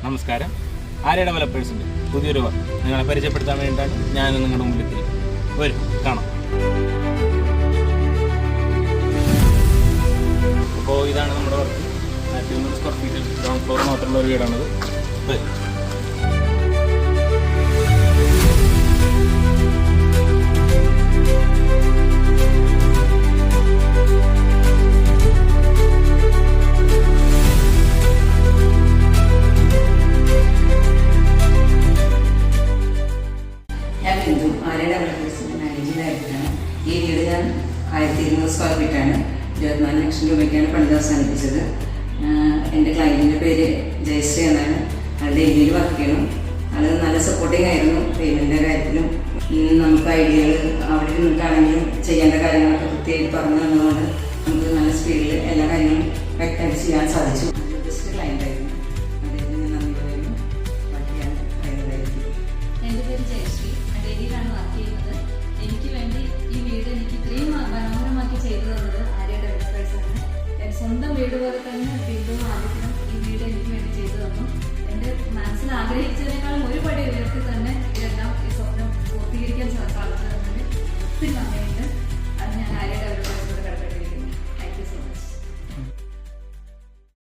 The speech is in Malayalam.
നമസ്കാരം. ആര്യ ഡെവലപ്പേഴ്സിൻ്റെ പുതിയൊരു വർക്ക് നിങ്ങളെ പരിചയപ്പെടുത്താൻ വേണ്ടിയിട്ടാണ് ഞാൻ നിങ്ങളുടെ മുമ്പിൽ വരും. കാണാം. അപ്പോൾ ഇതാണ് നമ്മുടെ വർക്ക്. 1300 സ്ക്വയർ ഫീറ്റിൽ ഗ്രൗണ്ട് ഫ്ലോർ മാത്രമുള്ള ഒരു വീടാണത്. വരും. ആര്യ ഡെവലപ്പേഴ്സിൻ്റെ മാനേജിംഗ് ഡയറക്ടറാണ്. ഈ വീട് ഞാൻ 1200 സ്ക്വയർ ഫീറ്റാണ് 24 ലക്ഷം രൂപയ്ക്കാണ് പണിത് അവസാനിപ്പിച്ചത്. എൻ്റെ ക്ലയൻറ്റിൻ്റെ പേര് ജയശ്രീ എന്നാണ്. ആളുടെ ഏരിയയിൽ വർക്ക് ചെയ്യണം. ആൾ നല്ല സപ്പോർട്ടിങ് ആയിരുന്നു പേയ്മെൻറ്റിൻ്റെ കാര്യത്തിലും. നമുക്ക് ഐഡിയകൾ അവിടെ നിന്നിട്ടാണെങ്കിലും ചെയ്യേണ്ട കാര്യങ്ങളൊക്കെ കൃത്യമായിട്ട് പറഞ്ഞു തന്നതുകൊണ്ട് നമുക്ക് നല്ല സ്പീഡിൽ എല്ലാ കാര്യങ്ങളും വ്യക്തമായിട്ട് ചെയ്യാൻ സാധിച്ചു. ബെസ്റ്റ് ക്ലയൻ്റ് ആയിരുന്നു. അദ്ദേഹത്തിന് ഞാൻ നന്ദി പറയുന്നു. വർക്ക് ചെയ്യാൻ കഴിയുന്നതായിരിക്കും. എൻ്റെ പേര് ജയശ്രീ. ഡൽഹിയിലാണ് വർക്ക് ചെയ്യുന്നത്. എനിക്ക് വേണ്ടി ഈ വീട് എനിക്ക് ഇത്രയും മനോഹരമാക്കി ചെയ്തു തന്നത് ആര്യ ഡെവലപ്പേഴ്സാണ്. സ്വന്തം വീട് പോലെ തന്നെ വീണ്ടും ആദ്യത്തിനും ഈ വീട് എനിക്ക് വേണ്ടി ചെയ്തു തന്നു. എൻ്റെ മനസ്സിൽ ആഗ്രഹിച്ചതിനേക്കാളും ഒരുപടി ഉയർത്തി തന്നെ ഇതെല്ലാം ഈ സ്വപ്നം പൂർത്തീകരിക്കാൻ സാധിച്ചതിന് ഒത്തിരി നന്ദി.